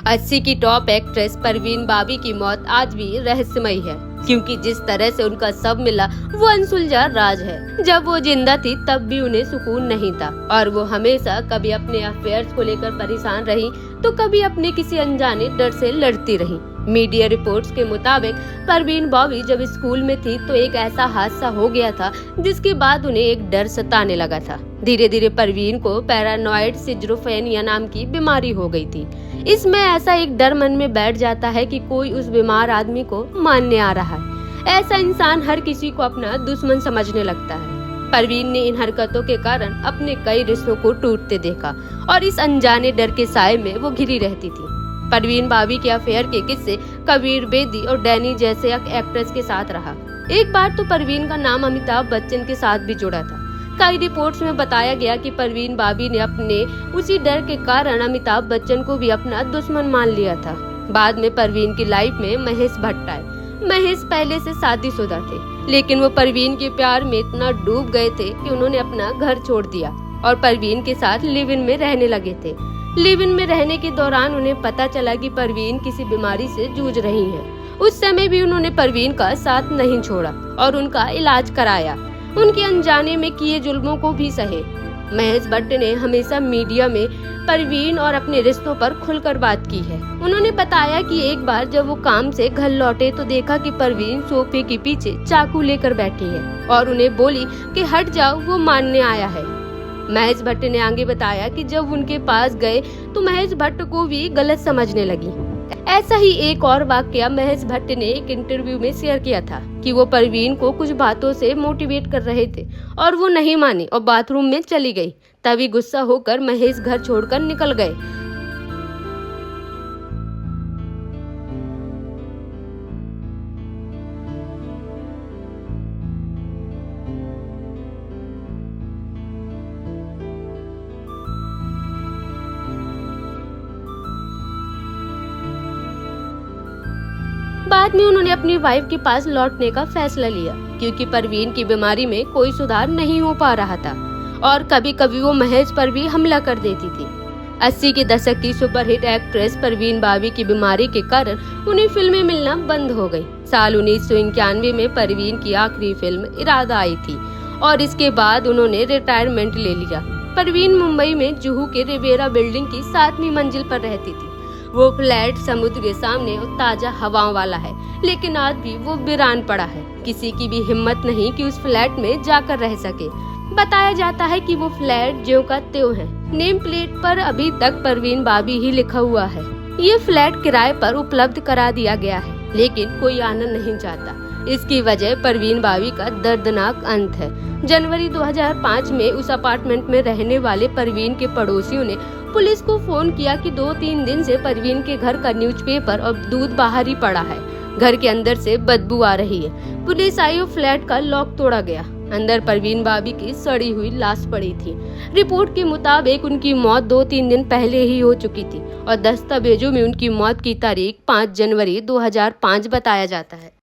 80 की top actress Parveen बाबी की मौत आज भी रहस्यमयी है, क्योंकि जिस तरह से उनका शव मिला वो अनसुलझा राज है। जब वो जिंदा थी तब भी उन्हें सुकून नहीं था और वो हमेशा कभी अपने अफेयर्स को लेकर परेशान रही तो कभी अपने किसी अनजाने डर से लड़ती रही। मीडिया रिपोर्ट्स के मुताबिक परवीन बॉबी जब स्कूल में थी तो एक ऐसा हादसा हो गया था जिसके बाद उन्हें एक डर सताने लगा था। धीरे धीरे परवीन को पैरानॉइड सिजोफ्रेनिया नाम की बीमारी हो गई थी। इसमें ऐसा एक डर मन में बैठ जाता है कि कोई उस बीमार आदमी को मारने आ रहा है। ऐसा इंसान हर किसी को अपना दुश्मन समझने लगता है। परवीन ने इन हरकतों के कारण अपने कई रिश्तों को टूटते देखा और इस अनजाने डर के साए में वो घिरी रहती थी। परवीन बाबी के अफेयर के किस्से कबीर बेदी और डैनी जैसे एक्ट्रेस के साथ रहा। एक बार तो परवीन का नाम अमिताभ बच्चन के साथ भी जुड़ा था। कई रिपोर्ट्स में बताया गया कि परवीन बाबी ने अपने उसी डर के कारण अमिताभ बच्चन को भी अपना दुश्मन मान लिया था। बाद में परवीन की लाइफ में महेश भट्ट आए। महेश पहले से शादीशुदा थे, लेकिन वो परवीन के प्यार में इतना डूब गए थे कि उन्होंने अपना घर छोड़ दिया और परवीन के साथ लिव इन में रहने लगे थे। लिव इन में रहने के दौरान उन्हें पता चला कि परवीन किसी बीमारी से जूझ रही हैं। उस समय भी उन्होंने परवीन का साथ नहीं छोड़ा और उनका इलाज कराया। उनके अनजाने में किए जुल्मों को भी सहे। महेश भट्ट ने हमेशा मीडिया में परवीन और अपने रिश्तों पर खुलकर बात की है। उन्होंने बताया कि एक बार जब वो काम से घर लौटे तो देखा कि परवीन सोफे के पीछे चाकू लेकर बैठी है और उन्हें बोली कि हट जाओ, वो मारने आया है। महेश भट्ट ने आगे बताया कि जब उनके पास गए तो महेश भट्ट को भी गलत समझने लगी। ऐसा ही एक और वाकया महेश भट्ट ने एक इंटरव्यू में शेयर किया था कि वो परवीन को कुछ बातों से मोटिवेट कर रहे थे और वो नहीं मानी और बाथरूम में चली गई। तभी गुस्सा होकर महेश घर छोड़कर निकल गए। बाद में उन्होंने अपनी वाइफ के पास लौटने का फैसला लिया, क्योंकि परवीन की बीमारी में कोई सुधार नहीं हो पा रहा था और कभी कभी वो महेश पर भी हमला कर देती थी। 80 के दशक की सुपरहिट एक्ट्रेस परवीन बाबी की बीमारी के कारण उन्हें फिल्में मिलना बंद हो गई। साल 1991 में परवीन की आखिरी फिल्म इरादा आई थी और इसके बाद उन्होंने रिटायरमेंट ले लिया। परवीन मुंबई में जुहू के रिवेरा बिल्डिंग की 7वीं मंजिल पर रहती थी। वो फ्लैट समुद्र के सामने और ताजा हवाओं वाला है, लेकिन आज भी वो वीरान पड़ा है। किसी की भी हिम्मत नहीं कि उस फ्लैट में जाकर रह सके। बताया जाता है कि वो फ्लैट ज्यों का त्यों है। नेम प्लेट पर अभी तक परवीन बाबी ही लिखा हुआ है। ये फ्लैट किराए पर उपलब्ध करा दिया गया है, लेकिन कोई आना नहीं चाहता। इसकी वजह परवीन बाबी का दर्दनाक अंत है। जनवरी 2005 में उस अपार्टमेंट में रहने वाले परवीन के पड़ोसियों ने पुलिस को फोन किया कि 2-3 दिन से परवीन के घर का न्यूज़पेपर और दूध बाहर ही पड़ा है। घर के अंदर से बदबू आ रही है। पुलिस आई और फ्लैट का लॉक तोड़ा गया। अंदर परवीन बाबी की सड़ी हुई लाश पड़ी थी। रिपोर्ट के मुताबिक उनकी मौत 2-3 दिन पहले ही हो चुकी थी और दस्तावेजों में उनकी मौत की तारीख 5 जनवरी 2005 बताया जाता है।